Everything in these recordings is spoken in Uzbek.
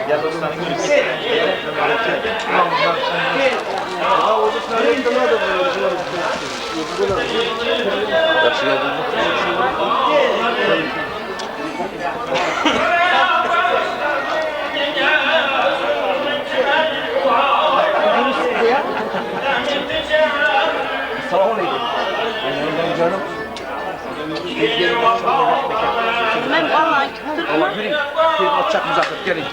Gel dostlarını görürsün. Yaxshi geldin. Selamünaleyküm. Canım. Ben vallahi Allah yürüyün. Bir açacak muzaffer gelin.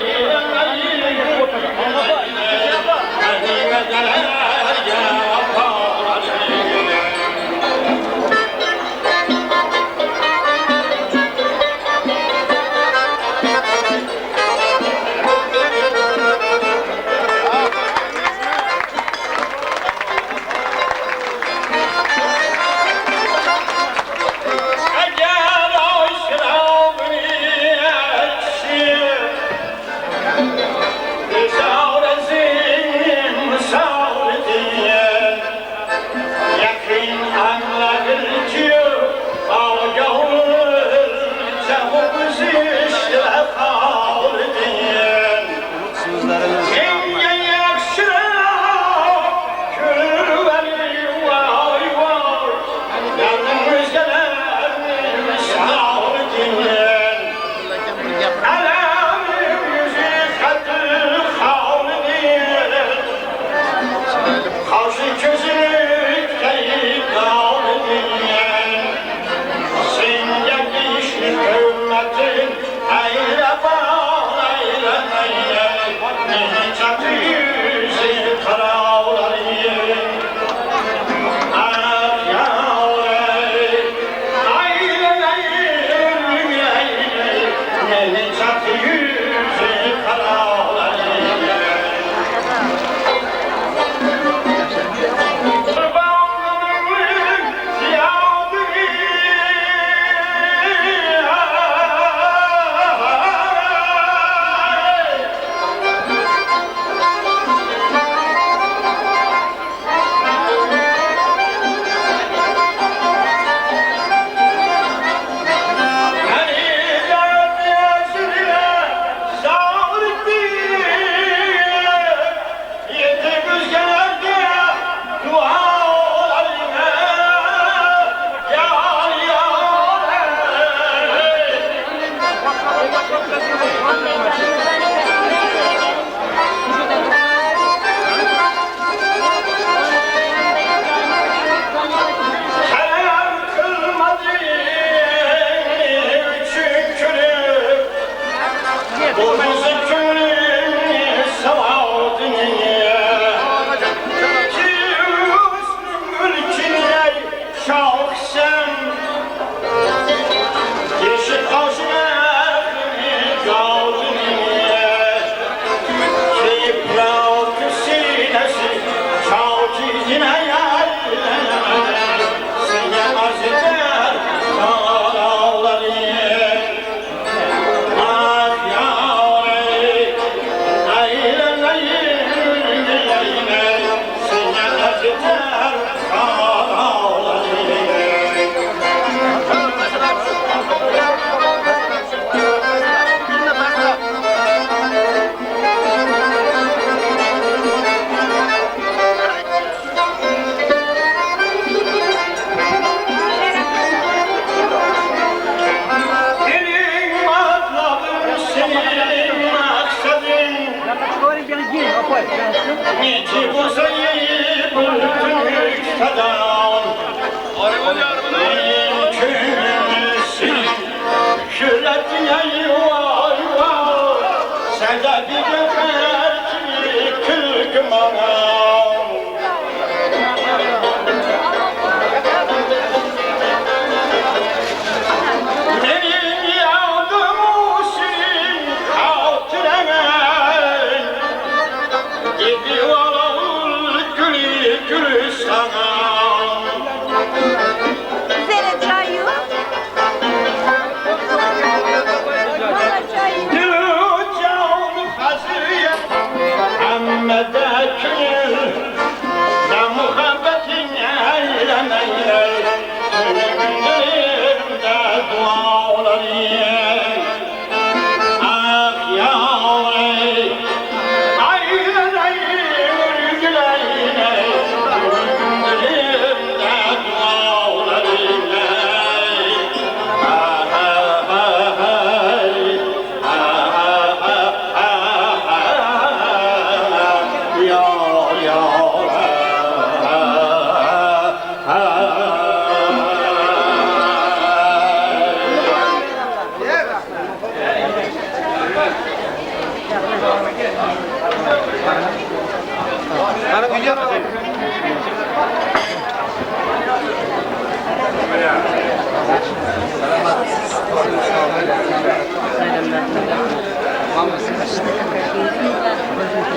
Bana uyuyor mu?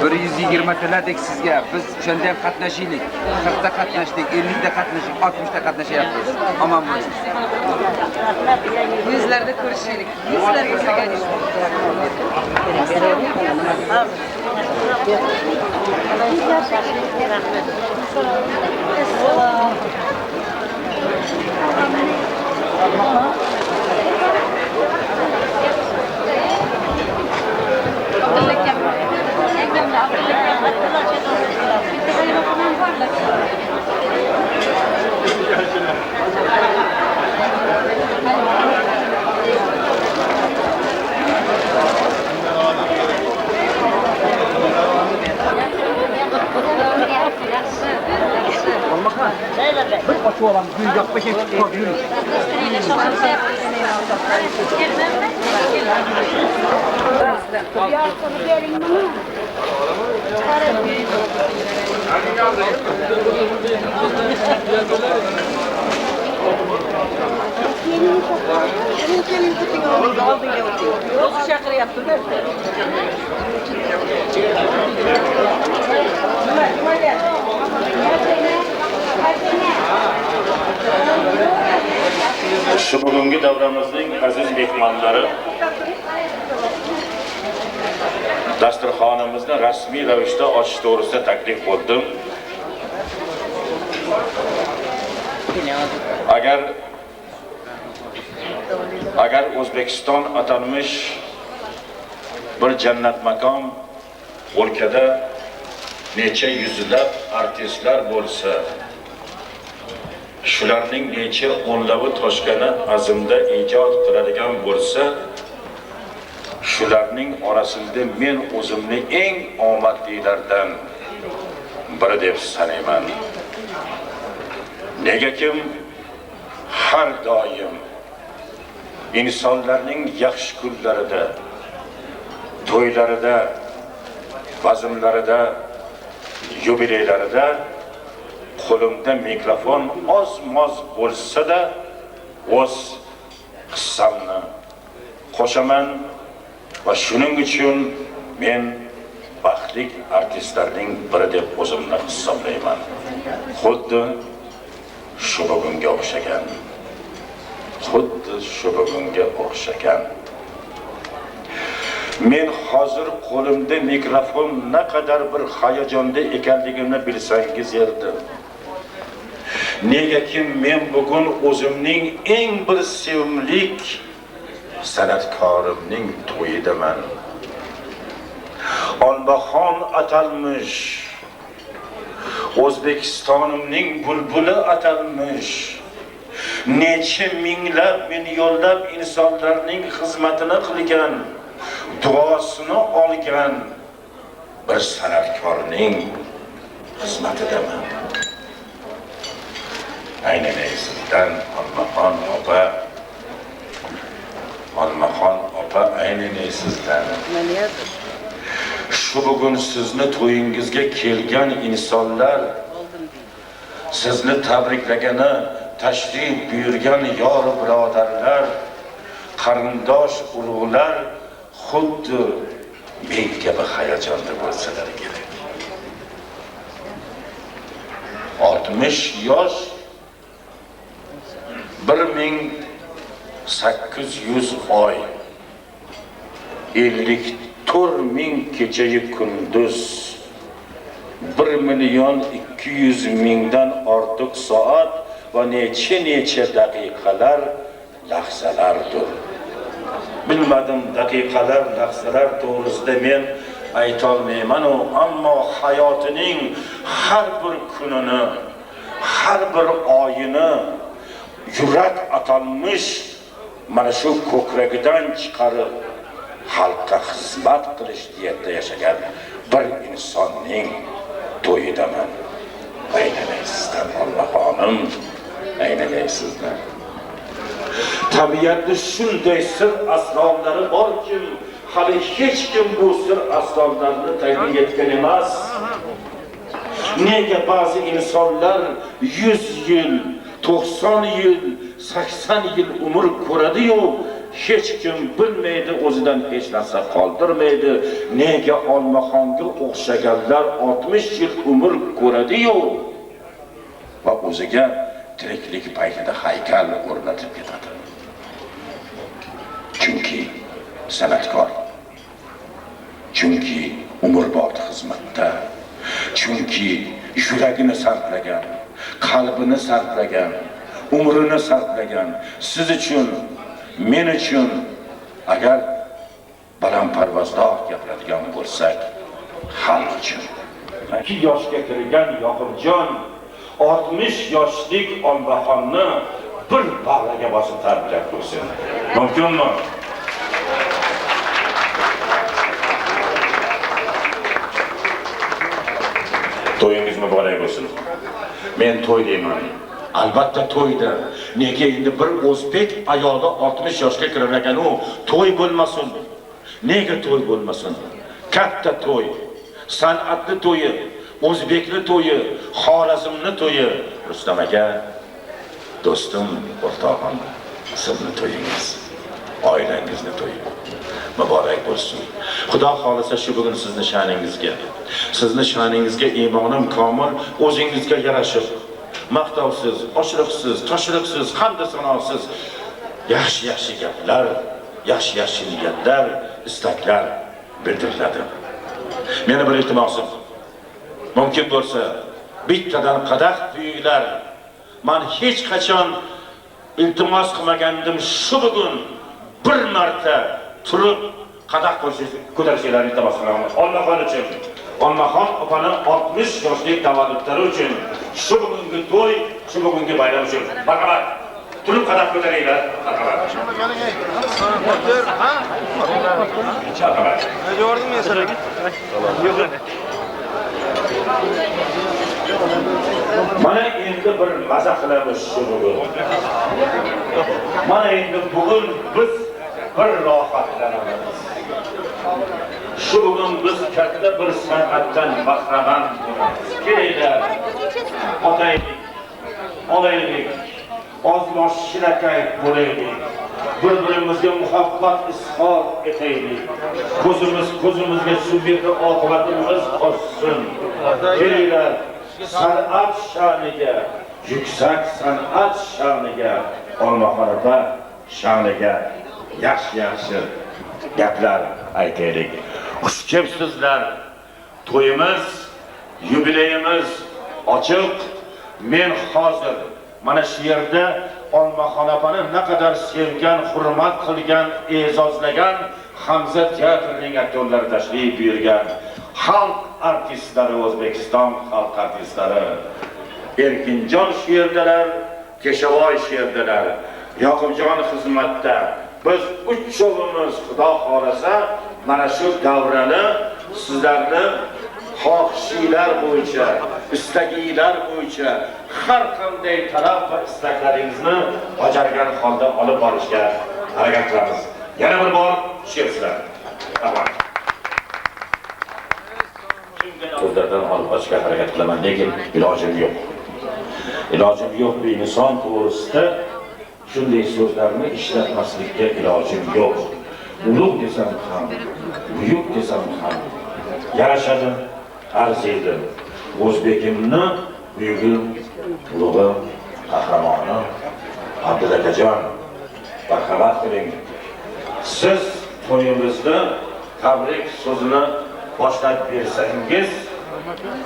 Bir 120 tiladik sizga. Biz o'shanda ham qatnashaylik. 40 ta qatnashdik, 50 ta qatnashdik, 60 ta qatnashyapmiz. Omon bo'lsin. Yüzlerde ko'rishaylik. Yüzlerde ko'rishaylik. Bir qochib olamiz, bu yoqqa ketib qolamiz. Do'st chaqiryapti. Shu bugungi davramizning aziz mehmonlari dasturxonimizni rasmiy ravishda ochish to'g'risida taklif qildim. Agar O'zbekiston atalmish bir jannat makon o'lkada necha yuzlab artistlar bo'lsa, shularning necha o'nlabi toshkani azimda ijod qiladigan bo'lsa, shularning orasida men o'zimni eng omadlilardan biri deb sanayman. Negaki har doim insonlarning yaxshi kunlarida, to'ylarida, bazmlarida, yubileylarida qo'limda mikrofon oz-moz bo'lsa-da o'z hissamni qo'shaman va shuning uchun men baxtli artistlarning biri deb o'zimni hisoblayman. Xuddi shu bugunga o'xshagan. Men hozir qo'limda mikrofon naqadar bir hayajonda ekanligimni bilsangiz edi. Negaki men bugun o'zimning eng bir sevimli san'atkorimning to'yidaman. Olmaxon atalmish, O'zbekistonimning bulbuli atalmish, necha minglab, millionlab insonlarning xizmatini qilgan, duosini olgan bir san'atkorning xizmatidaman. Aynan sizdan Olmaxon opa, aynan sizdan. Shu bugun sizni to'yingizga kelgan insonlar, sizni tabriklagani, tashrif buyurgan yor birodarlar, qarindosh ulug'lar xuddi men kabi hayajonda bo'lsalar kerak. 60 yosh 1800 oy 54 ming kechayu kunduz 1.200.000 ortiq soat va necha daqiqalar, lahzalardir. Bilmadim, daqiqalar, lahzalar to'g'risida men aytolmayman, ammo hayotining har bir kunini, har bir oyini yurak atalmish mana shu ko'kragidan chiqarib xalqqa xizmat qilish niyatida yashagan bir insonning to'yidaman. Aynaysizdan Allohim, aynaysizdan. Tabiatning shunday sir asrorlari borki, hali hech kim bu sir asrorlarini tayin etgan emas. Nega ba'zi insonlar 100 yil, 90 yil, 80 yil umr ko'radi-yu, hech kim bilmaydi, o'zidan hech narsa qoldirmaydi. Nega Olmaxonga o'xshaganlar 60 yil umr ko'radi-yu va o'ziga tiriklik paytida haykal o'rnatib ketadi. Chunki san'atkor, chunki umrbod xizmatda, chunki yuragini sarflagan, qalbini sarflagan, umrini sarflagan, siz uchun, men uchun, agar balandparvozroq gapiradigan bo'lsak, xalq uchun. 2 yoshga kirgan Yoqubjon 60 yoshlik Olmaxonni bir bag'riga bosib tarbiyalab qo'ysin. Mumkinmi? To'yingiz muborak bo'lsin. Men to'y deyman. Albatta to'yda. Nega endi bir o'zbek ayoli 60 yoshga kirar ekan, u to'y bo'lmasin? Nega to'y bo'lmasin? Katta to'y, san'atli to'yi, o'zbekli to'yi, Xorazmni to'yi. Rustam aka, do'stim, o'rtog'im, sizni to'yingiz, oilangizni to'yi muborak bo'lsin. Xudo xolisa shu bugun sizni sha'ningizga iymonim komil, o'zingizga yarashib, maqtovsiz, oshiriqsiz, toshiriqsiz, hamda sanosiz yaxshi gaplar, yaxshi niyatlar, istaklar bildiriladi. Meni bir iltimosim, mumkin bo'lsa bittadan qadah quyinglar. Men hech qachon iltimos qilmagandim, shu bugun bir marta turib qadah ko'tarishinglarni iltimos qilaman. Olmaxon uchun, Olmaxon opaning 60 yoshlik tavallutlari uchun, shu bugungi to'y, shu bugungi bayram uchun. Marhamat. Turib qadah ko'taringlar. Marhamat. Marhamat. Gördün mü sen? Yok. Mana endi bir maza qilamiz shu bugun. Mana endi bugun biz bir rohatlanamiz. Shu bugun biz katta bir san'atdan bahramand bo'lamiz. Kelinglar. Otaylik, olaylik, ozmosh shirakay bo'laylik. Bir-birimizga muhabbat izhor etaylik. Ko'zimizga shu yerda oqibatimiz oshsin. Kelinglar. San'at sha'niga, yuksak san'at sha'niga, Olmaxonda sha'niga yaxshi gaplar aytaylik. Xush kelibsizlar. To'yimiz, yubileyimiz ochiq. Men hozir mana shu yerda Olmaxon opani naqadar sevgan, hurmat qilgan, e'zozlagan Hamza teatrining aktyorlari tashrif buyurgan xalq artistlari, O'zbekiston xalq artistlari Erkinjon shu yerdalar, Keshavoy shu yerdalar, Yoqubjon xizmatda. Biz uchovimiz Xudo xolasa mana shu davrani sizlarni xohishinglar bo'yicha, istaginglar bo'yicha har qanday talab va istaklaringizni bajargan holda olib borishga harakat qilamiz. Yana bir bor she'rsizlar. Rahmat. So'zlardan olib qochishga harakat qilaman, lekin ilojim yo'q. Ilojim yo'q, bu inson to'g'risida shunday so'zlarni ishlatmaslikka ilojim yo'q. Ulug' desam ham, buyuk desam ham yarashadi, arziydi. O'zbekimni buyugi, ulug'i, qahramoni Abdulakajon, marhamat qiling. Siz to'yimizni tabrik so'zini boshlab bersangiz,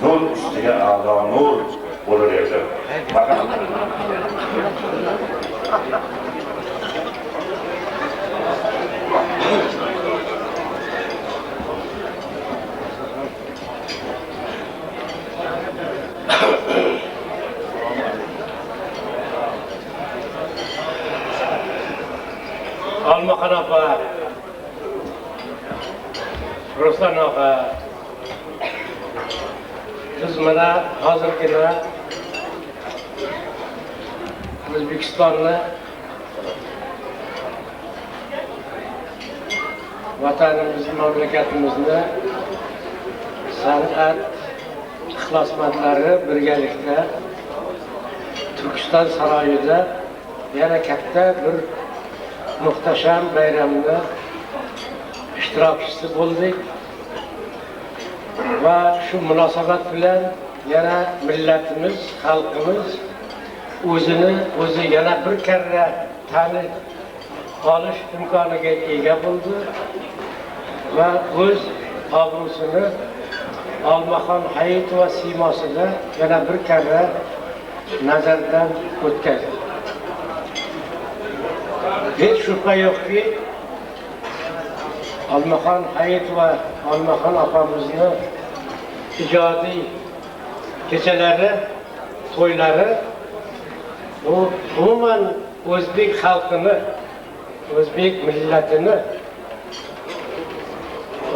nur ustiga a'lo nur bo'lar edi. Olmaxon opa, Ruslan opa, biz mana hozirgina O'zbekistonni vatanimizni, mamlakatimizni san'at ixlosmandlari birgalikda Turkiston saroyida yana katta bir muhtasham bayramni ishtirokchisi bo'ldik va shu munosabat bilan yana millatimiz, xalqimiz o'zi yana bir karra tanib olish imkoniga ega bo'ldi va o'z obro'sini Olmaxon hayot va siymosida yana bir karra nazardan o'tkazdi. Hech shubha yo'qki, Olmaxon hayot va Olmaxon opamizni ijodiy kechalari, to'ylari bu umuman o'zbek xalqini, o'zbek millatini,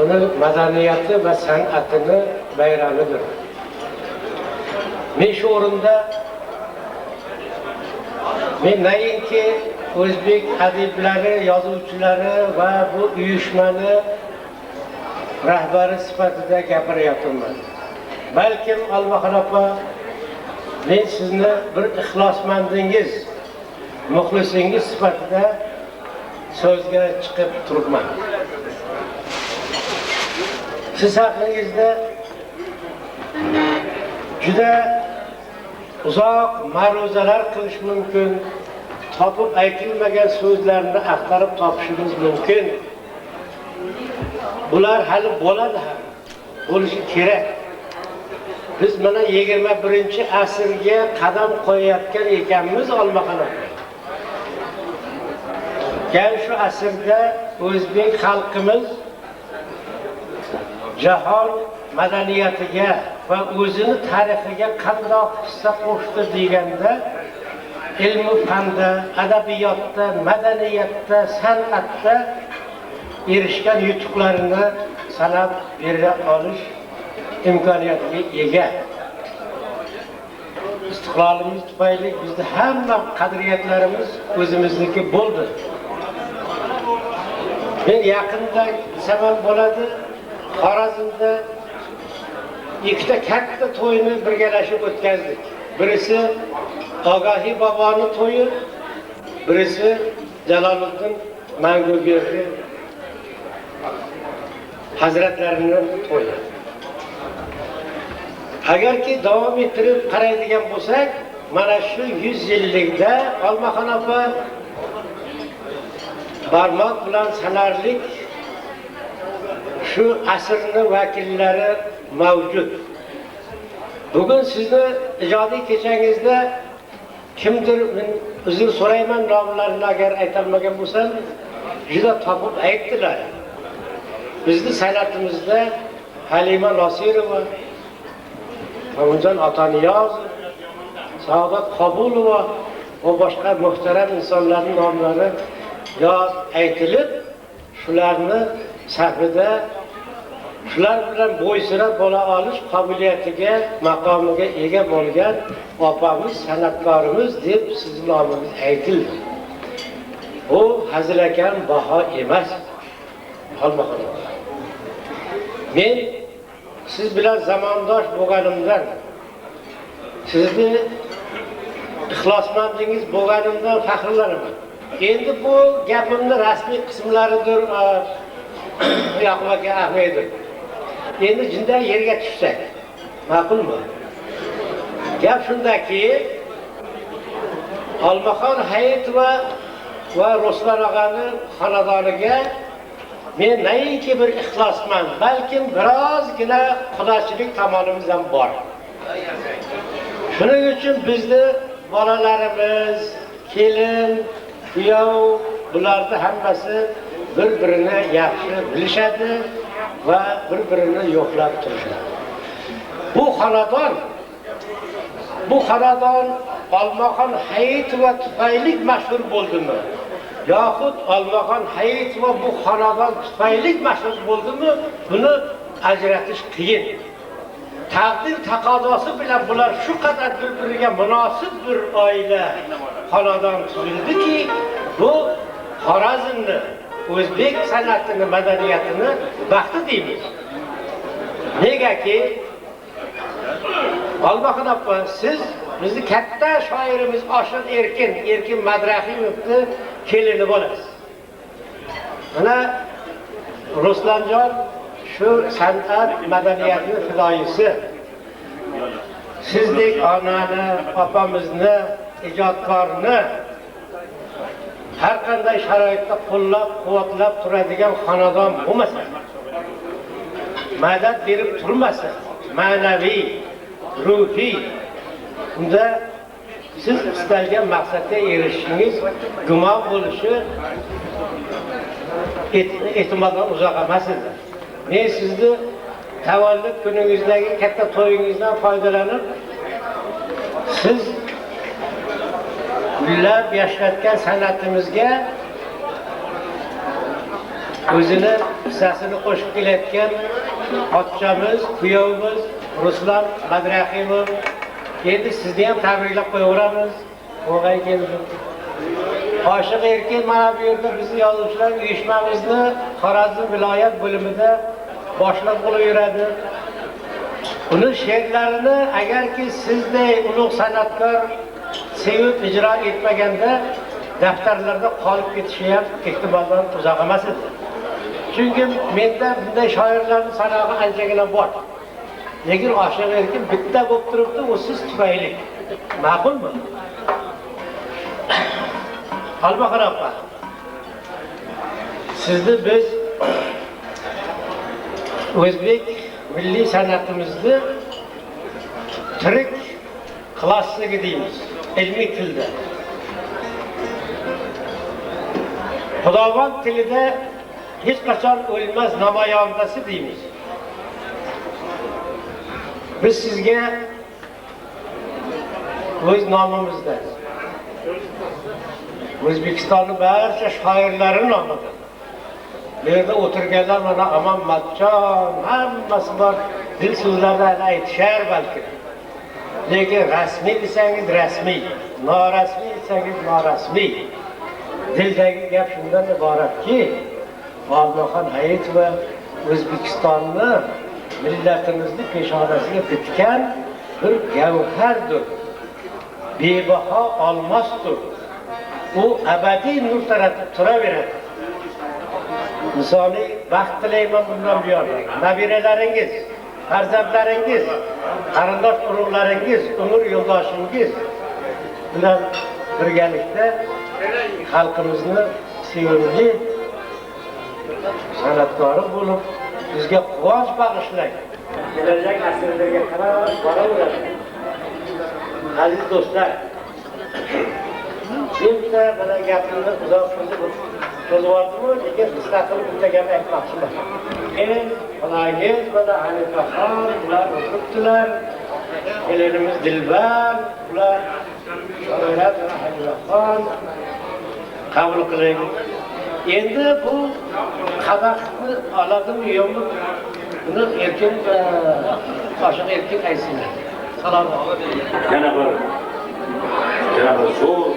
uni madaniyati va san'atini bayramidir. Men shu o'rinda nainki o'zbek adiblari, yozuvchilari va bu uyushmani rahbari sifatida gapiryapman. Balkim Olmaxon opa, men sizni bir ixlosmandingiz, muxlisingiz sifatida so'zga chiqib turibman. Siz haqingizda juda uzoq ma'ruzalar qilish mumkin, topib aytilmagan so'zlarni axtarib topishimiz mumkin. Bular hali bo'ladi ham, bo'lishi kerak. Biz mana 21-asrga qadam qo'yayotgan ekanmiz Olmaxon opa. Yani shu asrda o'zbek xalqimiz jahon madaniyatiga va o'zini tarixiga qandoq hissa qo'shdi deganda, ilm fanda, adabiyotda, madaniyatda, san'atda erishgan yutuqlarini sanab bera olish imkoniyatiga ega. Istiqlolimiz tufayli bizda hamma qadriyatlarimiz o'zimizniki bo'ldi. Men yaqinda desam bo'ladi, Xorazmda ikkita katta to'yni birgalashib o'tkazdik. Birisi Ogahi boboning to'yi, birisi Jaloliddin Manguberdi hazratlarining to'yi. Agarki davom ettirib qaraydigan bo'lsak, mana shu 100 yillikda Olmaxon opa barmoq bilan sanarlik shu asrni vakillari mavjud. Bugun sizni ijodiy kechangizda kimdir, men uzr so'rayman, nomlarini agar aytolmagan bo'lsam, juda topib aytdilar. Bizni san'atimizda Halima Nosirova, Mamunjon Otaniyozov, Saodat Qobulova va boshqa muhtaram insonlarning nomlari yod aytilib, shularni safida shular bilan bo'ysirab bo'la olish qobiliyatiga, maqomiga ega bo'lgan opamiz, san'atkorimiz deb sizning nomingiz aytildi. Bu hazilakam baho emas. Olmaxon opa. Men siz bilan zamondosh bo'lganimdan, sizni ixlosmandingiz bo'lganimdan faxrlanaman. Endi bu gapimni rasmiy qismlaridir, Yaqub aka Ahmedov. Endi jindan yerga tushsak, ma'qulmi? Gap shundaki, Olmaxon Hayitova va Ruslan og'ani xonadoniga men nainki bir ixlosman, balkim birozgina xudochilik tomonimiz ham bor. Shuning uchun bizni bolalarimiz, kelin, kuyov, bularni hammasi bir-birini yaxshi bilishadi va bir-birini yo'qlab turishadi. Bu xonadon Olmaxon Hayitova tufayli mashhur bo'ldimi? Yoxud Olmaxon Hayitova bu xonadon tufayli mashhur bo'ldimi? Buni ajratish qiyin. Taqdir taqozosi bilan bular shu qadar bir-biriga munosib bir oila, xonadon tuzildiki, bu Xorazmni o'zbek san'atini, madaniyatini baxti deymiz. Negaki Albaxon oppa, siz bizni katta shoirimiz Oshiq Erkin Madrahimovni kelini bo'lasiz. Mana Ruslanjon shu san'at madaniyatning fidoyisi. Sizdek onani, opamizni, ijodkorni har qanday sharoitda qo'llab-quvvatlab turadigan xonadon bo'lmasa, madad berib turmasa, ma'naviy, ruhiy, unda siz istalgan maqsadga erishishingiz gumon bo'lishi ehtimoldan uzoq emas edi. Men sizni tavallud kuningizdagi katta to'yingizdan foydalanib, siz gullab yashayotgan san'atimizga o'zini hissasini qo'shib kelayotgan pochchamiz, kuyovimiz Ruslan Madrahimov, endi sizni ham tabriklab qo'yaveramiz. O'g'ay keldi. Oshiq Erkin mana bu yerda bizni yozuvchilar uyushmamizni Xorazm viloyat bo'limida boshliq bo'lib yuradi. Uni she'rlarini agarki sizday ulug' san'atkor sevib ijro etmaganda daftarlarda qolib ketishi ham ehtimoldan uzoq emas edi. Chunki menda bunday shoirlarning sanog'i anchagina bor. Lekin Oshiq Erkin bitta bo'lib turibdi, u siz tufayli. Ma'qulmi? Albaxon oppa, sizni biz o'zbek milliy san'atimizni tirik klassligi deymiz, ilmiy tilda. Xudovand tilida hech qachon o'lmas namoyondasi deymiz. Biz sizga o'z nomimizda O'zbekistonning barcha shoirlari nomidan bu yerda o'tirganlar mana Aman Matchon hammasi bor, dil so'zlarini aytishar balki. Lekin rasmiy desangiz rasmiy, norasmiy desangiz norasmiy. Dildagi gap shundan iboratki, Albaxon Hayitova O'zbekistonni millatimizni peshonasiga bitgan bir gavhardir. Bebaho olmosdir. U abadiy nur taratib turaveradi. Insoniy baxt tilayman bundan buyon. Nabiralaringiz, farzandlaringiz, qarindosh urug'laringiz, umr yo'ldoshingiz bilan birgalikda xalqimizni sevimli san'atkori bo'lib, bizga quvonch bag'ishlang. Kelajak asrlarga qarab boraveradi. Aziz do'stlar, bitta mana gapimni uzoq cho'zib lekin qisqa qilib bitta gap aytmoqchiman. Xudoyingiz mana Hanifaxon, ular o'qibdilar. Kelinimiz Dilbar, ular shoirat Hanifaxon qabul qiling. Endi bu xabarni oladimi yo'qmi? Buni Erkin Oshiq Erkin aytsinlar. Salom. Yana bir zo'r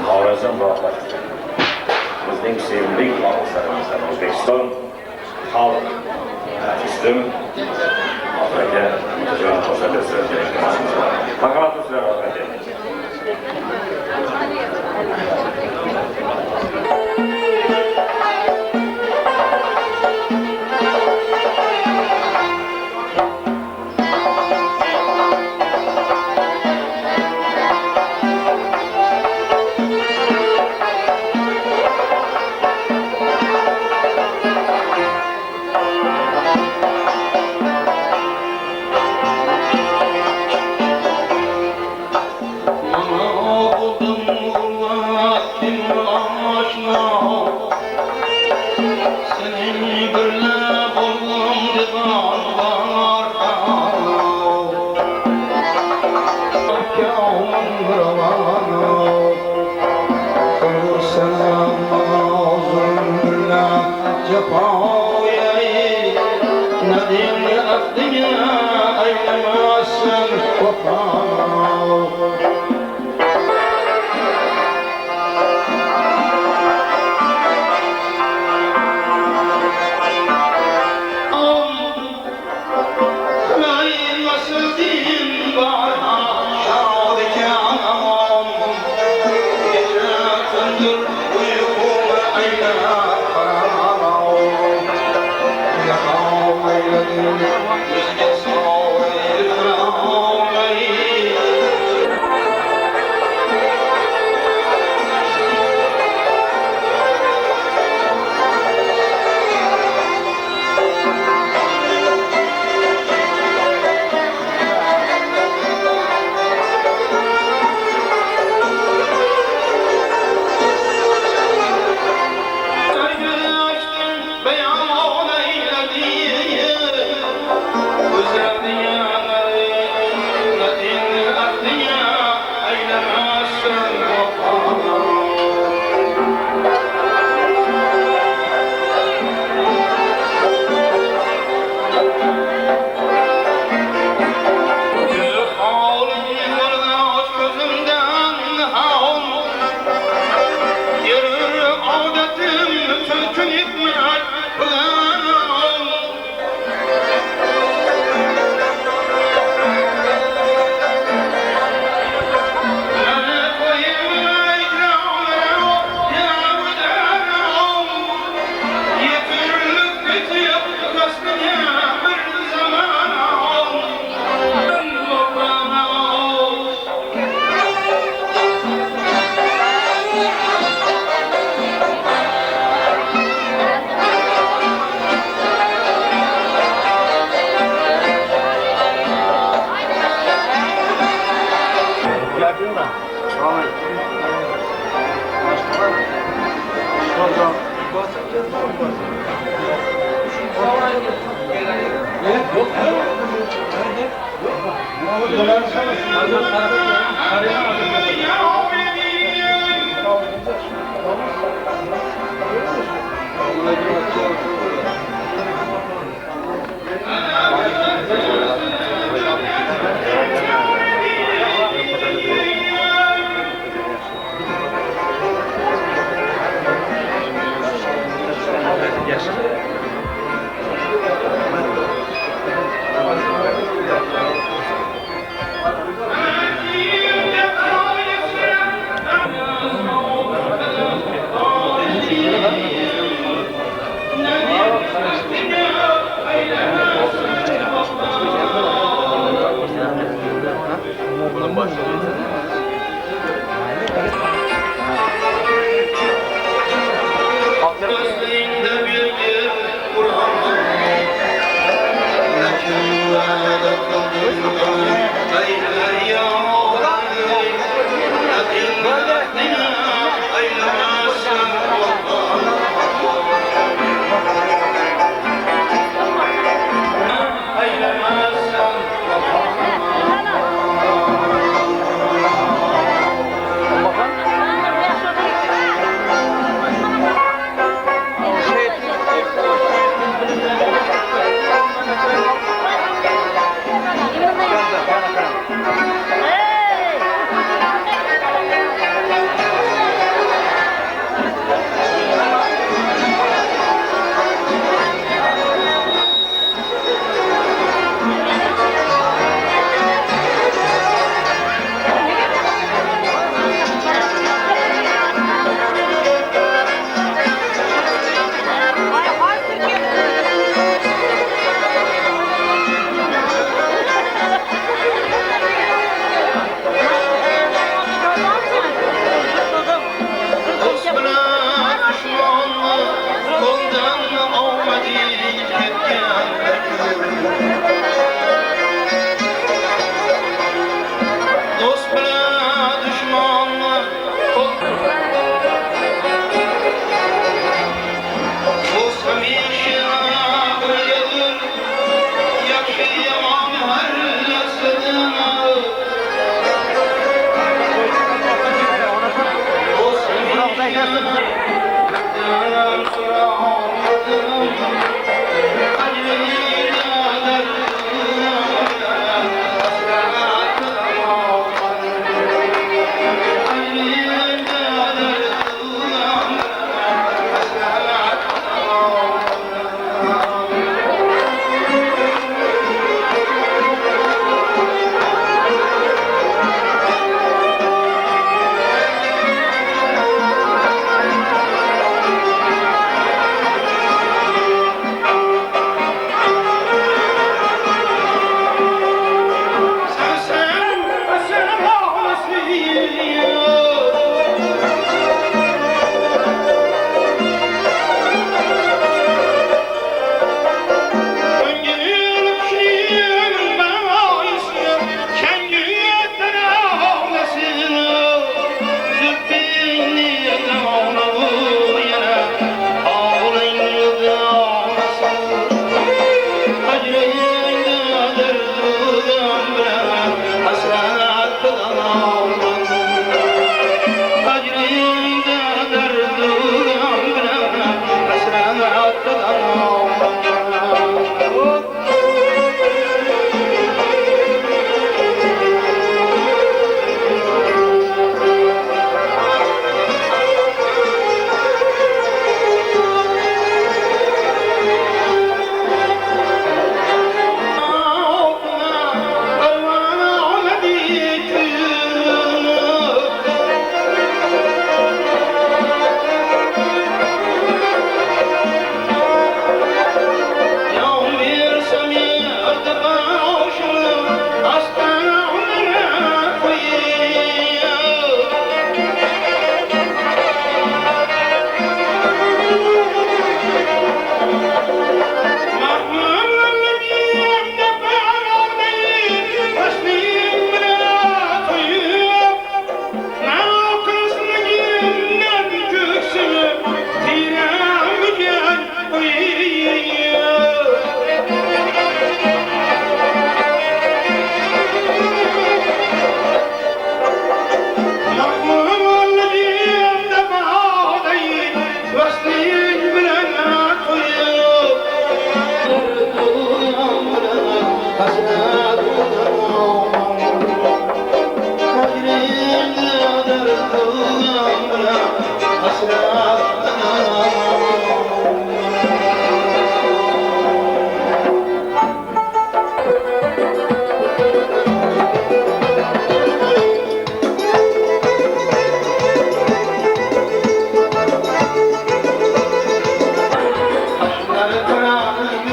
Xorazm rohati. Bizning sevimli xalqlarimiz O'zbekiston xalq istim oxiriga jon ko'rsatasiz. Marhamat sizlar oxiriga.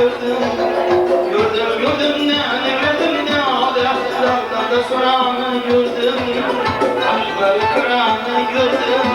gördüm. Gördüm ne dağlarda soranı gördüm. Aşkları kıranı gördüm.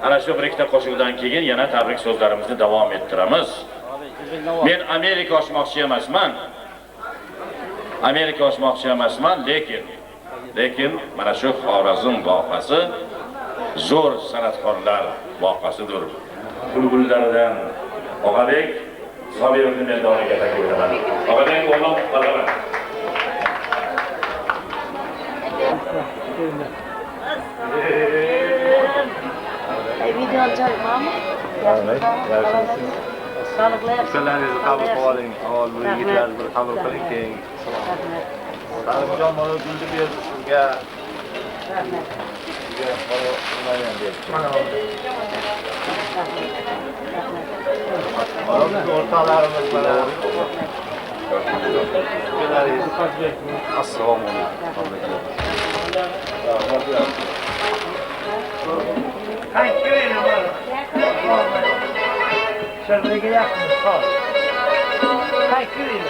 Ana shu bir ikkita qo'shig'dan keyin yana tabrik so'zlarimizni davom ettiramiz. Men Amerika ochmoqchi emasman. Amerika ochmoqchi emasman, lekin mana shu Xorazm voqasi zo'r san'atkorlar voqasidir. Bulbullaridan Og'abek Sobirovni maydoniga taklif etaman. Og'abek o'g'lim, marhamat. Video çekmem. Sağlıklı yapsın. Sizlarningizni qabul qilib oling. Avval bu yigitlarni bir qabul qiling, keyin Salimjon mana gulni berdi sizga. Sizga mana nimadan berdi? Mana biz o'rtoqlarimiz mana. Assalomu alaykum. Hayır, güvenin bana. Şöyle yapın, sağ ol. Hayır, güvenin.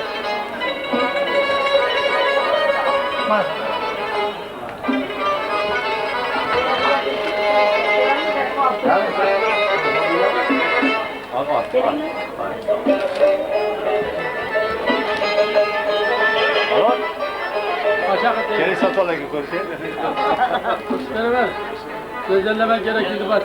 Bak. Keling sotolaga ko'rishing. Beraber. Sözlemek gerekirdi bak.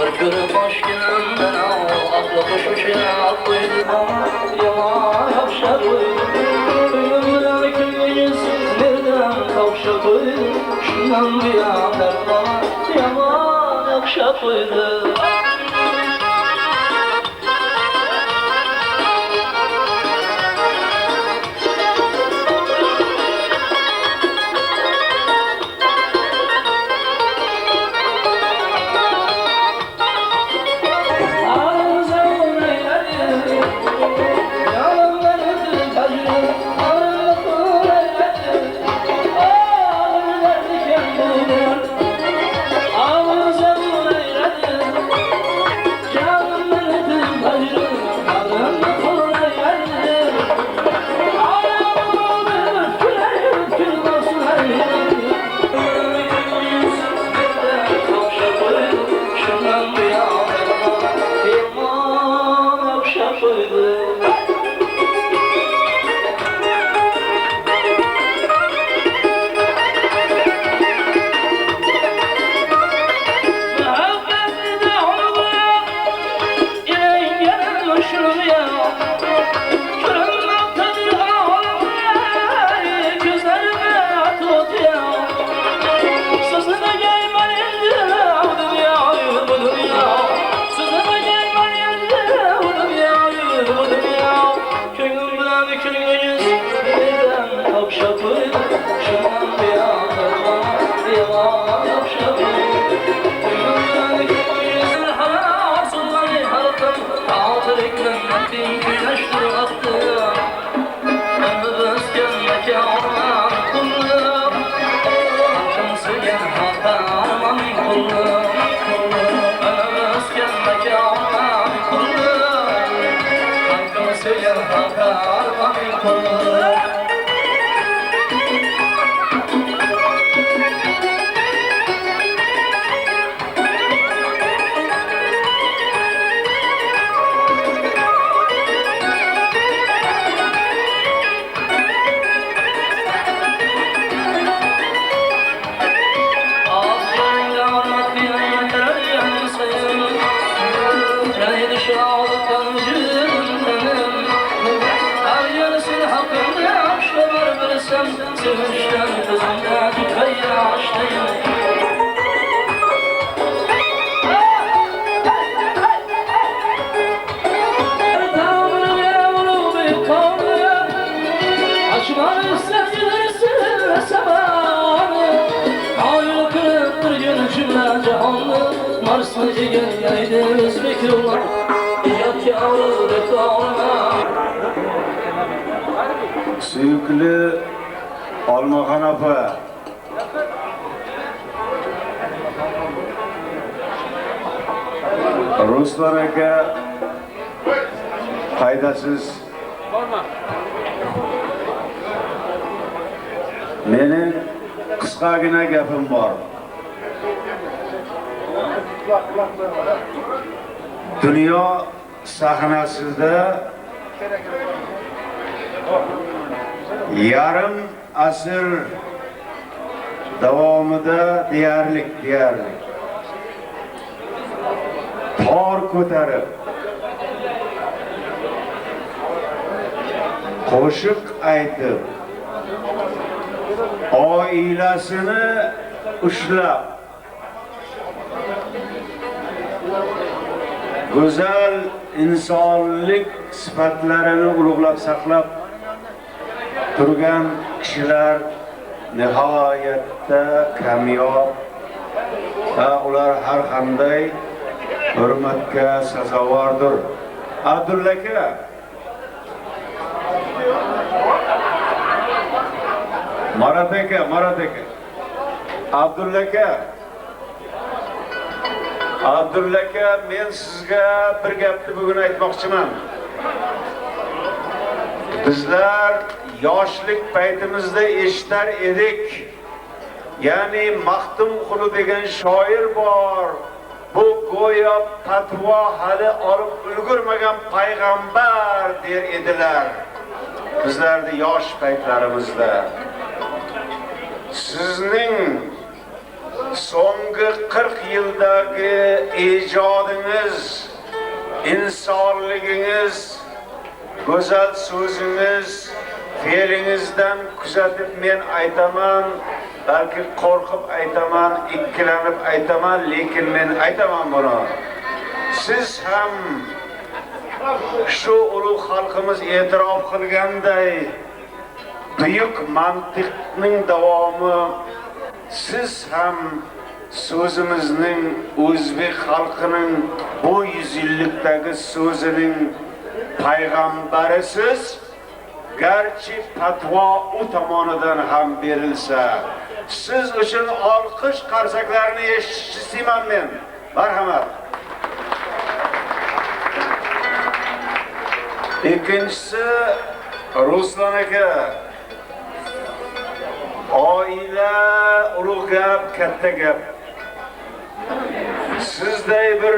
Bir görüp aşkından aklı koşuşa koydu yaman yapşa koydu ömrümden köyünsüz nereden kavşa koydu şundan bir haber bana yaman yapşa koydu Suyukli Olmaxon opa. Ruslan aka qaydasiz? Mening qisqagina gapim bor. Dunyo sahnasida yarım asr davomida deyarli tor ko'tarib qo'shiq aytib oilasini ushlab go'zal insonlik sifatlarini ulug'lab saqlab turgan kishilar nihoyatda kamyob va ular har qanday hurmatga sazovordir. Abdulla aka, Marat aka, Abdulla aka, men sizga bir gapni bugun aytmoqchiman. Bizlar yoshlik paytimizda eshitar edik. Ya'ni Maxtumquli degan shoir bor. Bu go'yo fatvo hali olib ulgurmagan payg'ambar der edilar. Bizlarning yosh paytlarimizda sizning so'nggi 40 yildagi ijodingiz, insonligingiz, go'zal so'zingiz, fe'lingizdan kuzatib men aytaman, balki qo'rqib aytaman, ikkilanib aytaman, lekin men aytaman buni. Siz ham shu ulug' xalqimiz e'tirof qilganday buyuk mantiqning davomi, siz ham so'zimizning o'zbek xalqining bu 100 yillikdagi so'zining payg'ambarisiz. Garchi fatvo u tomonidan ham berilsa, siz uchun olqish qarsaklarini eshitishman men. Marhamat. İkincisi, Ruslan aka, oila ulug' gap, katta gap. Sizday bir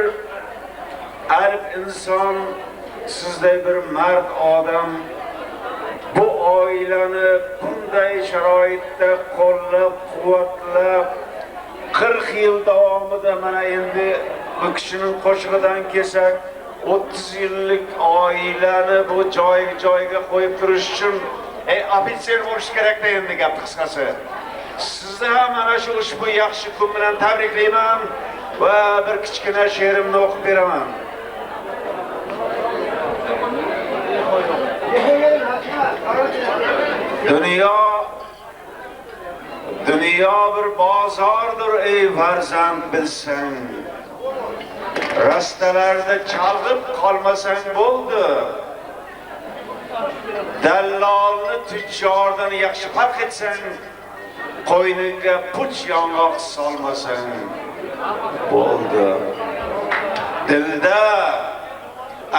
alp inson, sizday bir mard odam bu oilani bunday sharoitda qo'llab-quvvatlab 40 yil davomida mana endi bu kishining qo'shig'idan kelsak 30 yillik oilani bu joyga qo'yib turish uchun ofitser bo'lish kerak-da endi gap qisqasi. Sizni ham mana shu ushbu yaxshi kun bilan tabriklayman va bir kichkina she'rimni o'qib beraman. Dünya bir bozordir ey farzand bilsang. Rastalarda chalg'ib qolmasang bo'ldi. Dallolni tujjordan yaxshi farq etsang, qo'yningga puch yong'oq solmasang bo'ldi. Dilda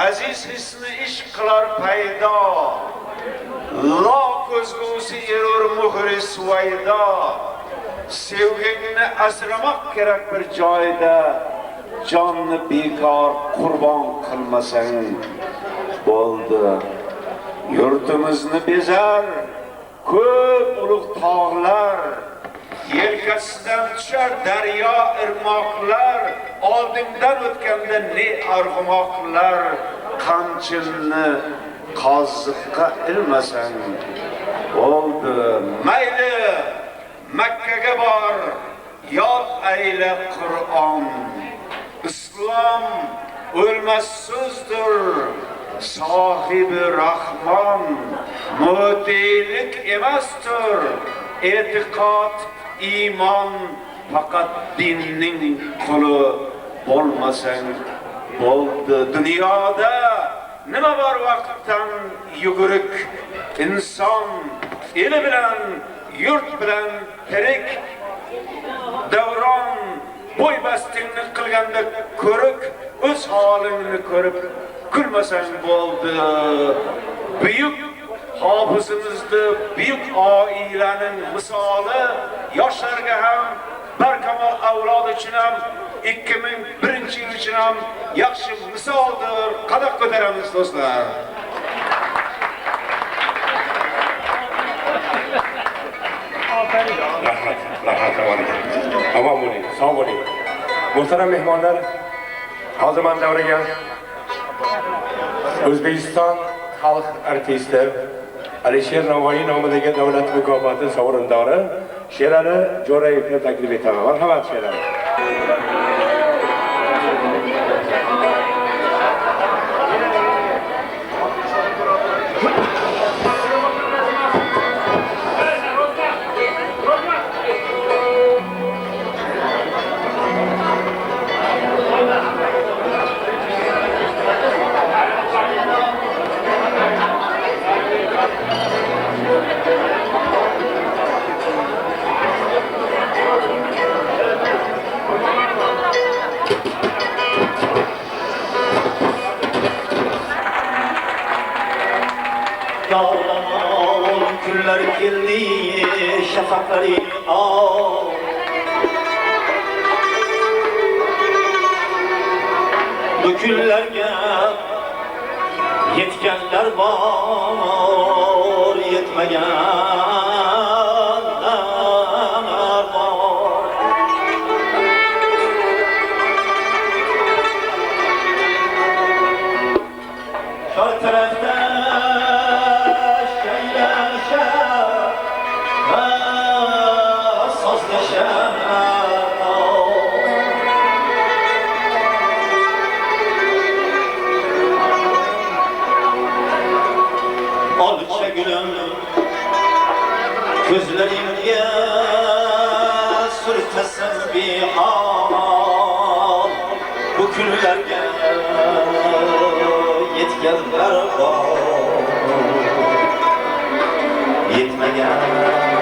aziz hisni ishq qilar paydo. La ko'zgusi erur muhri suvaydo. Sevgingni asramoq kerak bir joyda. Jonni bekor qurbon qilmasang bo'ldi. Yurtimizni bezar ko'p ulug' tog'lar, yelkasidan tushar daryo irmoqlar, oldingdan o'tganda ne arg'umoqlar, qamchinni qoziqqa ilmasang bo'ldi. Mayli Makkaga bor, yod ayla Qur'on. İslam o'lmas so'zdir, sohibi Rahmon. Mu'tiylik emasdir, e'tiqod, iymon, faqat dinning quli bo'lmasang bo'ldi. Dunyoda nima bor vaqtdan yugurik, inson eli bilan, yurt bilan tirik. Davron bo'ybastingni qilganda ko'rik, o'z holingni ko'rib kulmasang bo'ldi. Buyuk hofizimizni, buyuk oilaning misoli yoshlarga ham, barkamol avlod uchun ham, 2001-yil uchun ham yaxshi misoldir. Qadoq ko'taramiz do'stlar. Omon bo'ling, sog' bo'ling. Muhtaram mehmonlar, hozir men davraga O'zbekiston xalq artisti Alisher Navoiy nomidagi davlat mukofoti sovrindori Sherali Jo'rayevni taklif etaman. Marhamat Sherali. Günler geldi şafakları al. Bu günlerge yetkenler var, yetmeyenler var. tesbiham bu kunlarga yetganlar bor yetmagan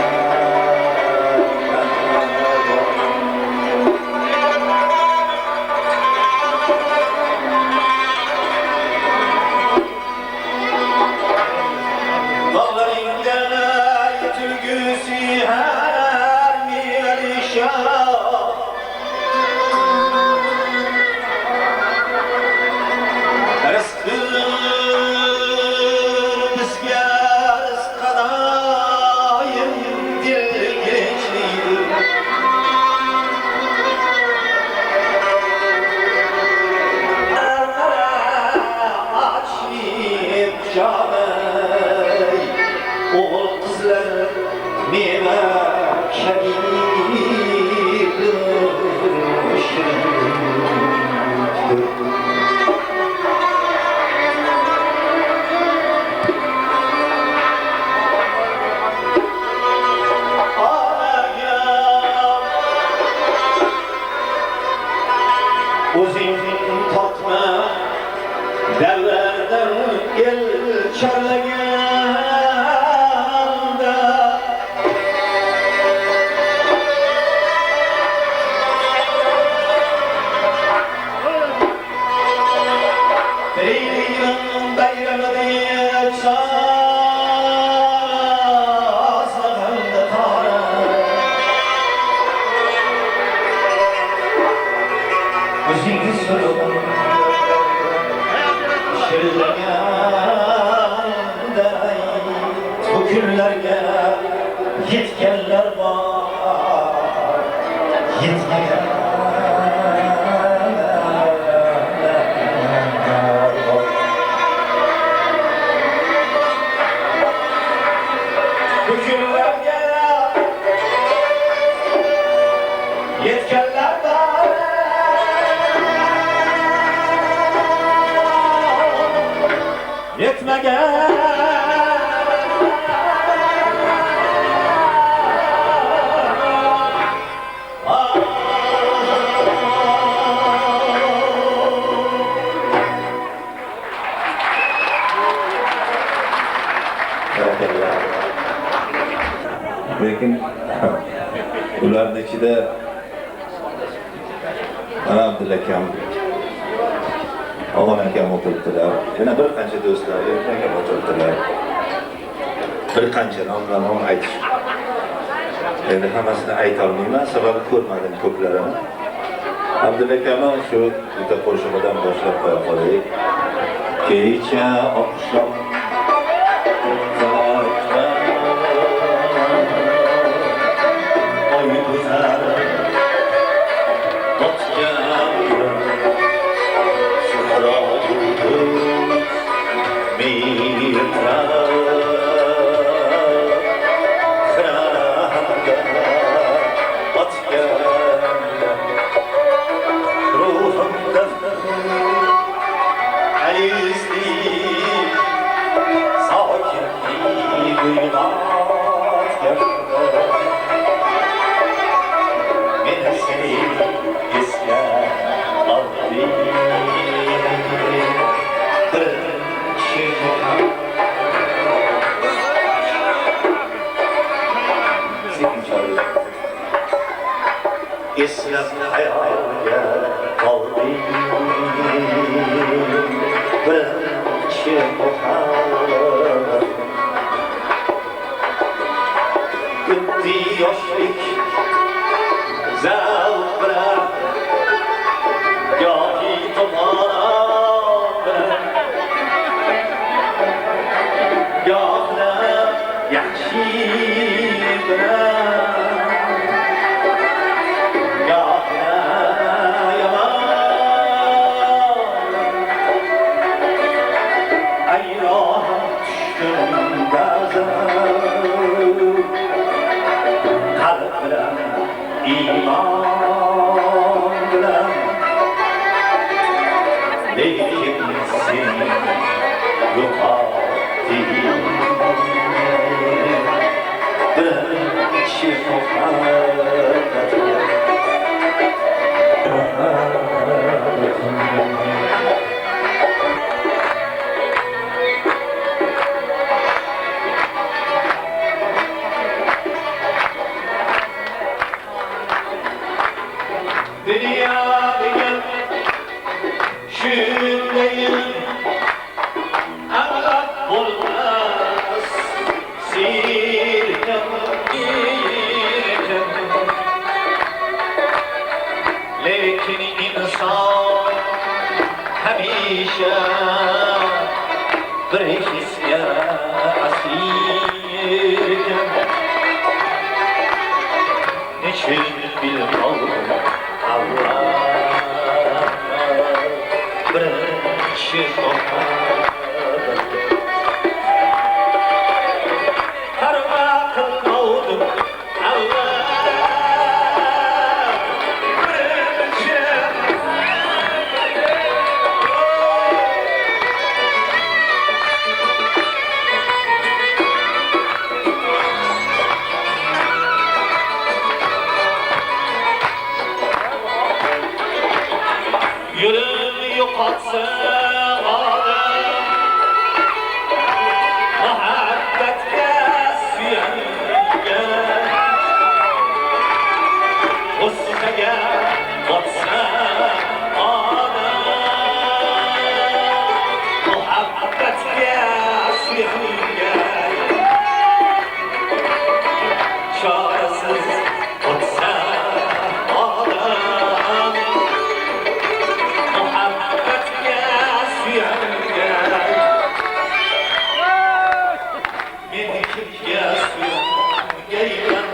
yetkenler var yetmeyen bu günlerge yetkenler var yetmeyen lekin ularning ichida mana Abdulla akam, Og'on akam o'tiribdilar. Yana bir qancha do'stlar, Erkin akam o'tiribdilar. Bir qancha nomlarni aytish. Endi hammasini ayta olmayman, sababi ko'rmadim ko'plarini. Abdulla akamni shu bitta qo'shig'idan boshlab qo'ya qolaylik. Kecha oqshom İslam hayalya kalbi birinci muhabbet Gütti yoshlik zavq bilan yoki tomon bilan yo'qni yaxshi bilan ayron Dünya degan shundayim avlat bo'lmas sirkam lekin inson hamisha bir hisga asirkan nechun bilmadim avval birinchi parva qilmovdim avval birinchi yo'lim yo'qotsa odam muhabbatga suyangan g'ussaga botsa odam muhabbatga suyangan chorasiz botsa odam muhabbatga suyangan men kimga suyangayman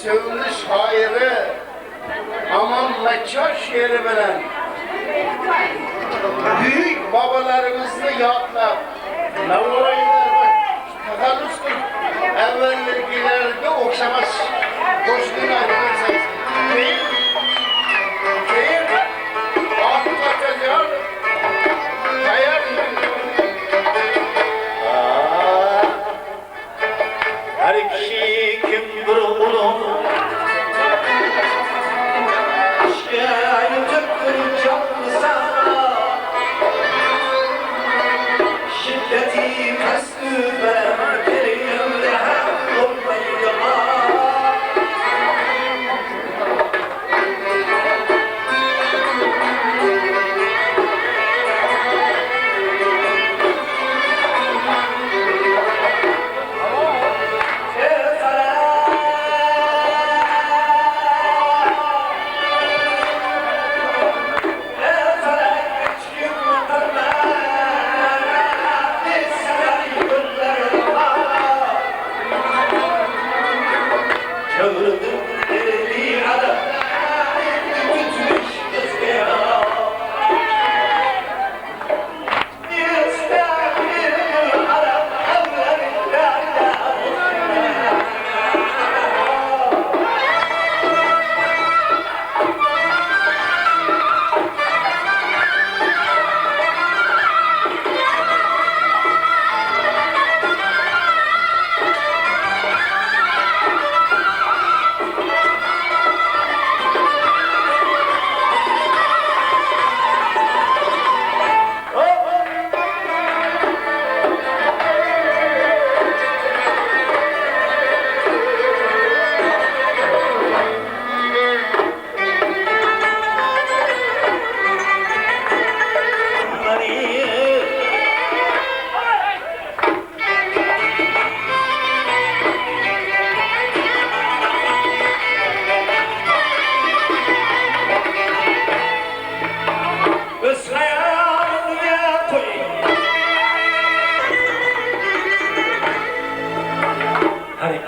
sevimli şairi Aman Mekkaş şiiri bilen büyük babalarımızı yadlap Mevlaylar takallus kılıp evvelleri Her iki kim bir ulum Şahitimdir canlısa Şiddeti kastı ben gerimde hem olmayla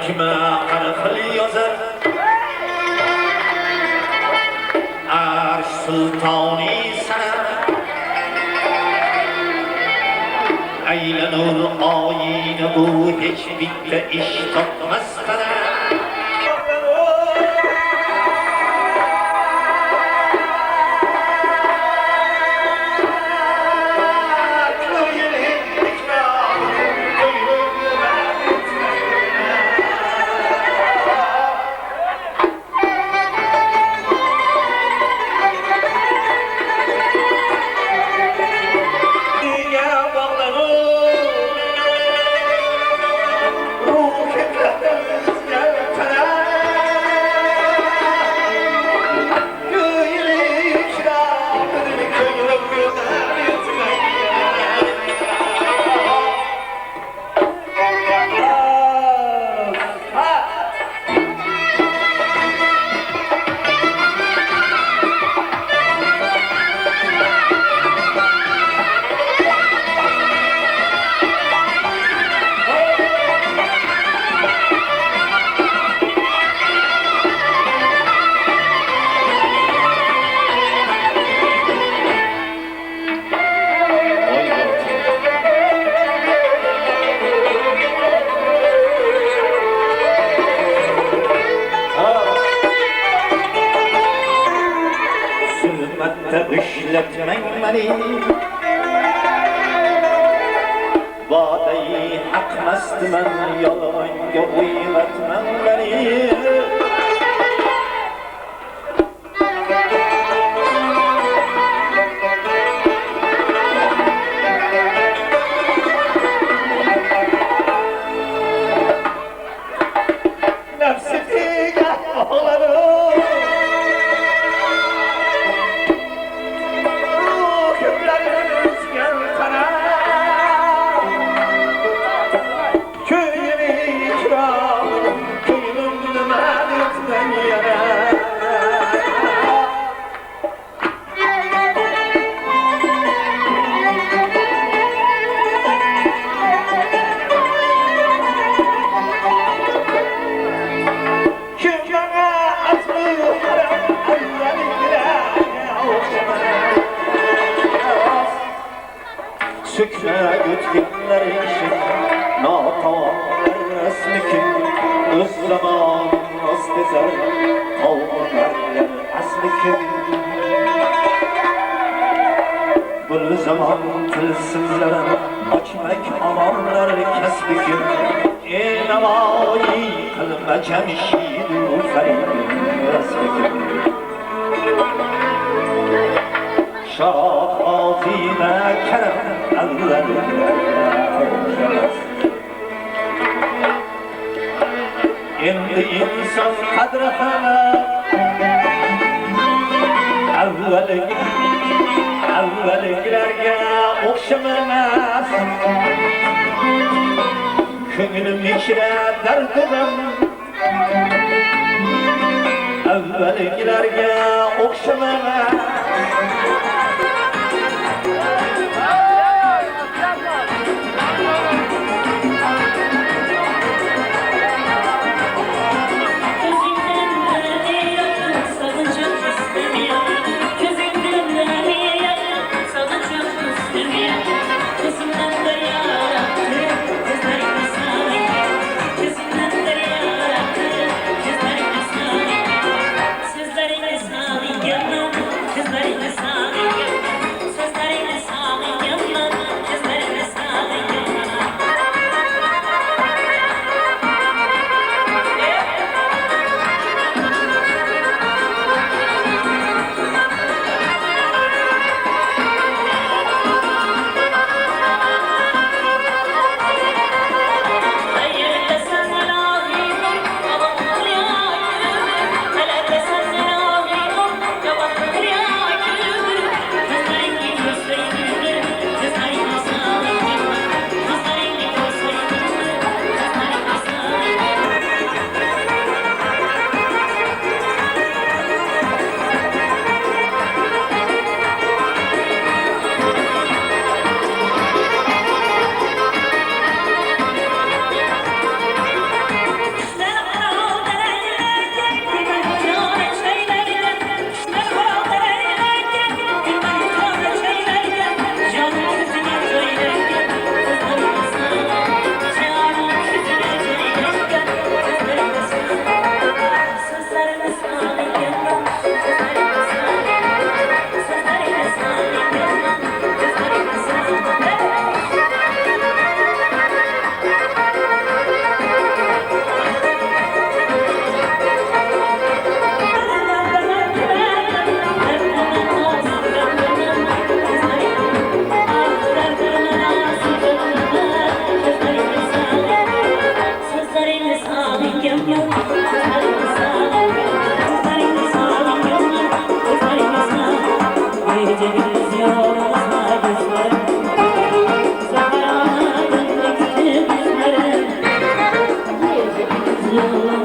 Kime kanıfıl yazar Arş sultani sana Eylenur ayine bu hiç bitle iş tutmaz sana işletmen beni Vadeyi hakmast men yolg'onga uymatman beni Sükre gütkinler işin Natalar esmikin Öz zaman öztezer Kavunlar esmikin Bir zaman tılsımlara Açmak alanlar kesbikin İnavayı جمشید و فیض شاد آفینه کرم الله endi inson qadri ham avvalgilarga o'xshamamas ko'nglim ichra dardim avvalgilarga o'xshamamas Yeah.